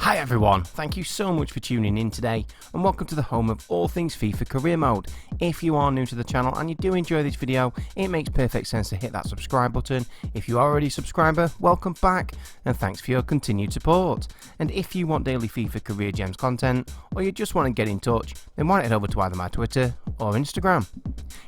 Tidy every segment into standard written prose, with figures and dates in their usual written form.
Hi everyone, thank you so much for tuning in today and welcome to the home of all things FIFA career mode. If you are new to the channel and you do enjoy this video, it makes perfect sense to hit that subscribe button. If you are already a subscriber, welcome back and thanks for your continued support. And if you want daily FIFA career gems content or you just want to get in touch, then why not head over to either my Twitter or Instagram.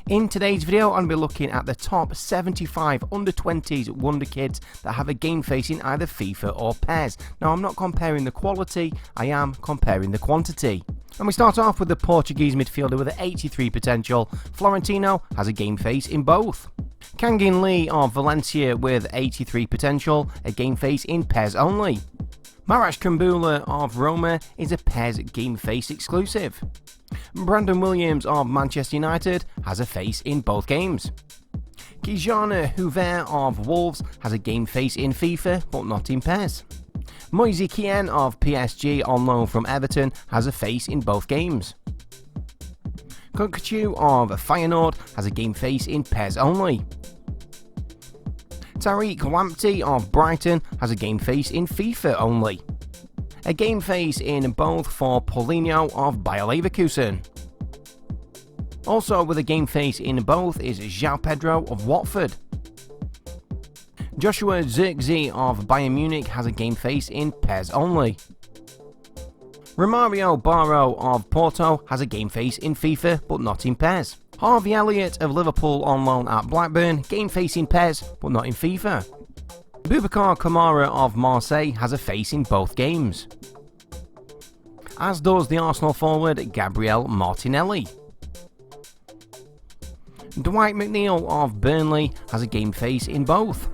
In today's video, I'm going to be looking at the top 75 under-20s wonder kids that have a game face in either FIFA or PES. Now, I'm not comparing the quality, I am comparing the quantity. And we start off with the Portuguese midfielder with an 83 potential. Florentino has a game face in both. Kangin Lee of Valencia with 83 potential, a game face in PES only. Marash Kumbula of Roma is a PES game face exclusive. Brandon Williams of Manchester United has a face in both games. Kijana Hoover of Wolves has a game face in FIFA but not in PES. Moise Kean of PSG on loan from Everton has a face in both games. Kokachu of Feyenoord has a game face in PES only. Tariq Lamptey of Brighton has a game face in FIFA only. A game face in both for Paulinho of Bayer Leverkusen. Also with a game face in both is João Pedro of Watford. Joshua Zirkzee of Bayern Munich has a game face in PES only. Romario Barro of Porto has a game face in FIFA but not in PES. Harvey Elliott of Liverpool on loan at Blackburn, game face in PES but not in FIFA. Boubacar Kamara of Marseille has a face in both games, as does the Arsenal forward Gabriel Martinelli. Dwight McNeil of Burnley has a game face in both.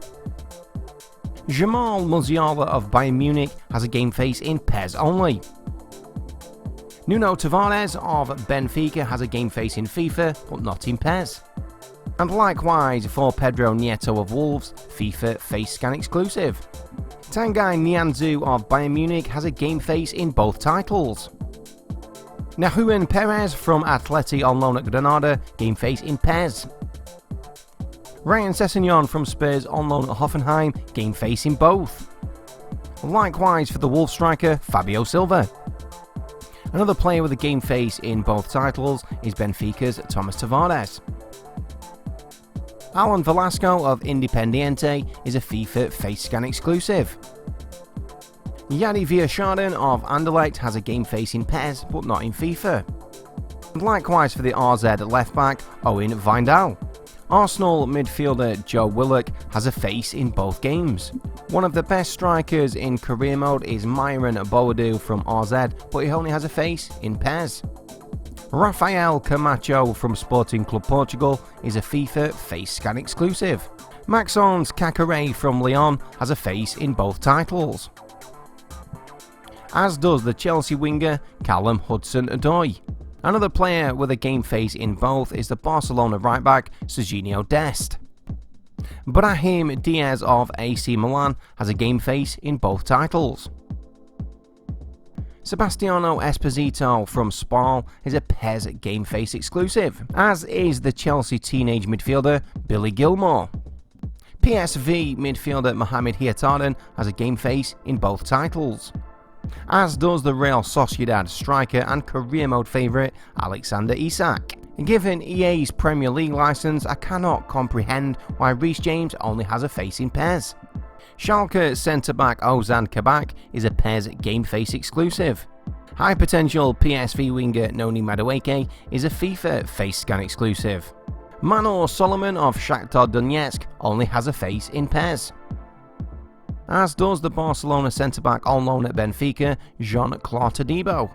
Jamal Musiala of Bayern Munich has a game face in PES only. Nuno Tavares of Benfica has a game face in FIFA but not in PES. And likewise for Pedro Nieto of Wolves, FIFA face scan exclusive. Tanguy Nianzou of Bayern Munich has a game face in both titles. Nahuan Perez from Atleti on loan at Granada, game face in PES. Ryan Sessegnon from Spurs on loan at Hoffenheim, game face in both. Likewise for the Wolves striker Fabio Silva. Another player with a game face in both titles is Benfica's Thomas Tavares. Alan Velasco of Independiente is a FIFA face scan exclusive. Yadi Villarschaden of Anderlecht has a game face in PES but not in FIFA. And likewise for the RZ left back Owen Wijndal. Arsenal midfielder Joe Willock has a face in both games. One of the best strikers in career mode is Myron Boadu from RZ, but he only has a face in PES. Rafael Camacho from Sporting Club Portugal is a FIFA face scan exclusive. Maxence Caqueret from Lyon has a face in both titles, as does the Chelsea winger Callum Hudson-Odoi. Another player with a game face in both is the Barcelona right back Serginho Dest. Brahim Diaz of AC Milan has a game face in both titles. Sebastiano Esposito from Spal is a PES game face exclusive, as is the Chelsea teenage midfielder Billy Gilmore. PSV midfielder Mohamed Hiataden has a game face in both titles, as does the Real Sociedad striker and career mode favourite Alexander Isak. Given EA's Premier League licence, I cannot comprehend why Reece James only has a face in PES. Schalke centre-back Ozan Kabak is a PES game face exclusive. High potential PSV winger Noni Madueke is a FIFA face scan exclusive. Manor Solomon of Shakhtar Donetsk only has a face in PES, as does the Barcelona centre-back on loan at Benfica Jean-Claude Todibo.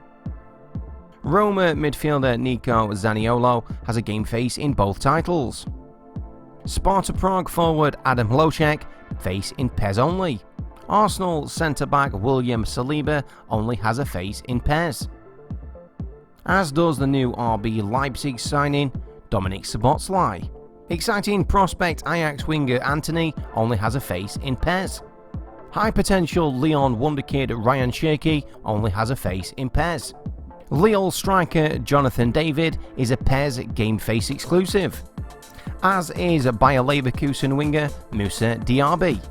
Roma midfielder Nico Zaniolo has a game face in both titles. Sparta Prague forward Adam Hlošek, face in PES only. Arsenal centre-back William Saliba only has a face in PES, as does the new RB Leipzig signing Dominik Szoboszlai. Exciting prospect Ajax winger Anthony only has a face in PES. High potential Lyon wonderkid Ryan Cherki only has a face in PES. Lille striker Jonathan David is a PES game face exclusive, as is Bayer Leverkusen winger Moussa Diaby.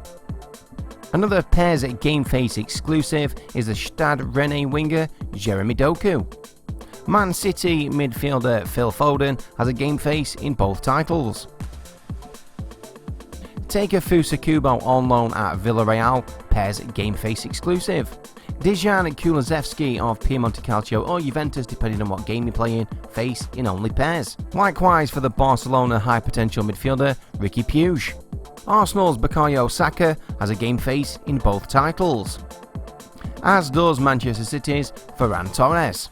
Another PES Game Face exclusive is the Stade Rennais winger Jeremy Doku. Man City midfielder Phil Foden has a game face in both titles. Takefusa Kubo on loan at Villarreal, PES Game Face exclusive. Dejan Kulusevski of Piemonte Calcio or Juventus, depending on what game you're playing, face in only PES. Likewise for the Barcelona high potential midfielder Ricky Puig. Arsenal's Bukayo Saka has a game face in both titles, as does Manchester City's Ferran Torres.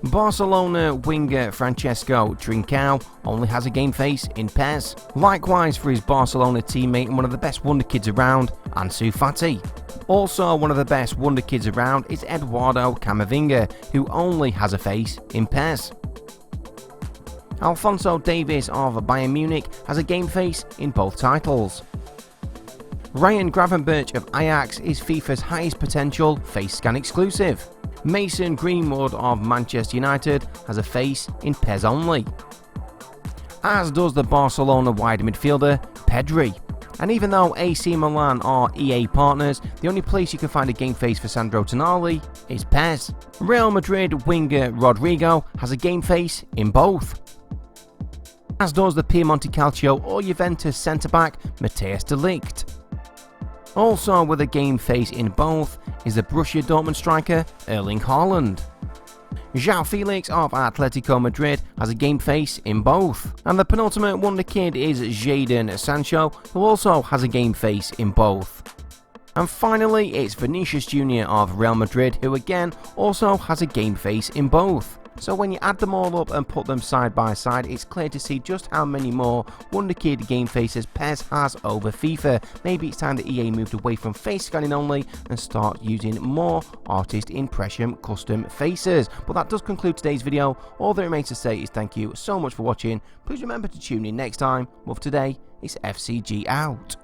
Barcelona winger Francesco Trincao only has a game face in PES. Likewise for his Barcelona teammate and one of the best wonder kids around, Ansu Fati. Also one of the best wonder kids around is Eduardo Camavinga, who only has a face in PES. Alphonso Davies of Bayern Munich has a game face in both titles. Ryan Gravenberch of Ajax is FIFA's highest potential face scan exclusive. Mason Greenwood of Manchester United has a face in PES only, as does the Barcelona wide midfielder Pedri. And even though AC Milan are EA partners, the only place you can find a game face for Sandro Tonali is PES. Real Madrid winger Rodrigo has a game face in both, as does the Piemonte Calcio or Juventus centre-back Matthijs de Ligt. Also with a game face in both is the Borussia Dortmund striker Erling Haaland. João Felix of Atletico Madrid has a game face in both. And the penultimate wonder kid is Jadon Sancho, who also has a game face in both. And finally it's Vinicius Jr. of Real Madrid, who again also has a game face in both. So when you add them all up and put them side by side, it's clear to see just how many more wonder kid game faces PES has over FIFA. Maybe it's time that EA moved away from face scanning only and start using more artist impression custom faces. But that does conclude today's video. All that remains to say is thank you so much for watching. Please remember to tune in next time. Well, for today, it's FCG out.